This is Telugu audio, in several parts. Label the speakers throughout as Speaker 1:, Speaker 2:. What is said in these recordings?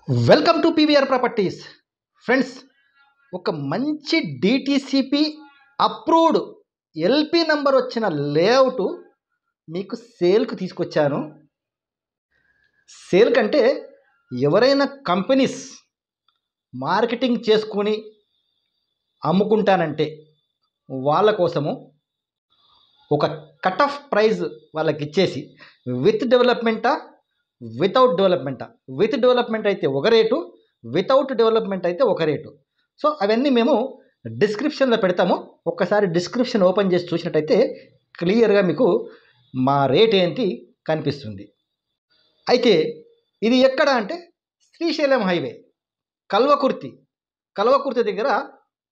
Speaker 1: Welcome to PVR properties. Friends, ఒక మంచి డిటిసిపి అప్రూవ్డ్ ఎల్పి నంబర్ వచ్చిన లేఅవుట్ మీకు సేల్కి తీసుకొచ్చాను. సేల్ కంటే ఎవరైనా కంపెనీస్ మార్కెటింగ్ చేసుకొని అమ్ముకుంటానంటే వాళ్ళ కోసము ఒక కట్ ఆఫ్ ప్రైజ్ వాళ్ళకి ఇచ్చేసి విత్ డెవలప్మెంటా వితౌట్ డెవలప్మెంటా, విత్ డెవలప్మెంట్ అయితే ఒక రేటు, వితౌట్ డెవలప్మెంట్ అయితే ఒక రేటు. సో అవన్నీ మేము డిస్క్రిప్షన్లో పెడతాము. ఒక్కసారి డిస్క్రిప్షన్ ఓపెన్ చేసి చూసినట్టయితే క్లియర్గా మీకు మా రేట్ ఏంటి కనిపిస్తుంది. అయితే ఇది ఎక్కడ అంటే శ్రీశైలం హైవే కల్వకుర్తి దగ్గర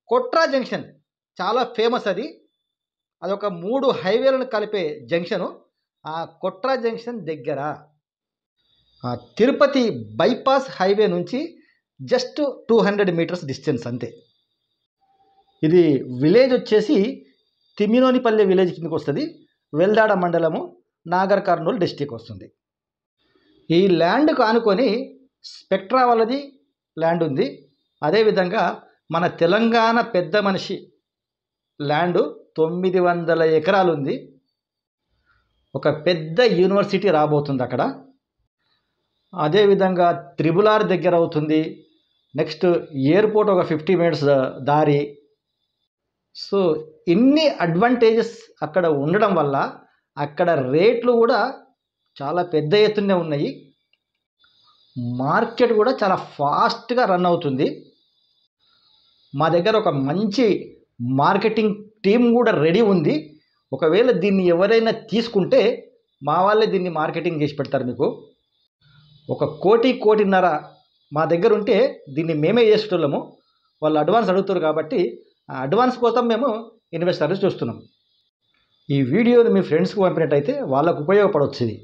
Speaker 1: కొట్రా జంక్షన్ చాలా ఫేమస్. అదొక 3 హైవేలను కలిపే జంక్షను. ఆ కొట్రా జంక్షన్ దగ్గర తిరుపతి బైపాస్ హైవే నుంచి జస్ట్ 200 మీటర్స్ డిస్టెన్స్ అంతే. ఇది విలేజ్ వచ్చేసి తిమ్మినోనిపల్లె విలేజ్ కిందకి వస్తుంది. వెల్దాడ మండలము, నాగర్ కర్నూలు డిస్టిక్ వస్తుంది. ఈ ల్యాండ్కు ఆనుకొని స్పెక్ట్రా వాళ్ళది ల్యాండ్ ఉంది. అదేవిధంగా మన తెలంగాణ పెద్ద మనిషి ల్యాండ్ 900 ఎకరాలు ఉంది. ఒక పెద్ద యూనివర్సిటీ రాబోతుంది అక్కడ. అదేవిధంగా త్రిబుల్ ఆర్ దగ్గర అవుతుంది. నెక్స్ట్ ఎయిర్పోర్ట్ ఒక 50 మినిట్స్ దారి. సో ఇన్ని అడ్వాంటేజెస్ అక్కడ ఉండడం వల్ల అక్కడ రేట్లు కూడా చాలా పెద్ద ఎత్తునే ఉన్నాయి. మార్కెట్ కూడా చాలా ఫాస్ట్గా రన్ అవుతుంది. మా దగ్గర ఒక మంచి మార్కెటింగ్ టీం కూడా రెడీ ఉంది. ఒకవేళ దీన్ని ఎవరైనా తీసుకుంటే మా వాళ్ళే దీన్ని మార్కెటింగ్ చేసి పెడతారు. మీకు 1 కోటి, 1.5 కోటి మా దగ్గర ఉంటే దీన్ని మేమే చేసేటోళ్ళము. వాళ్ళు అడ్వాన్స్ అడుగుతారు కాబట్టి ఆ అడ్వాన్స్ కోసం మేము ఇన్వెస్టర్స్ చూస్తున్నాం. ఈ వీడియోని మీ ఫ్రెండ్స్కి పంపినట్టయితే వాళ్ళకు ఉపయోగపడవచ్చు. ఇది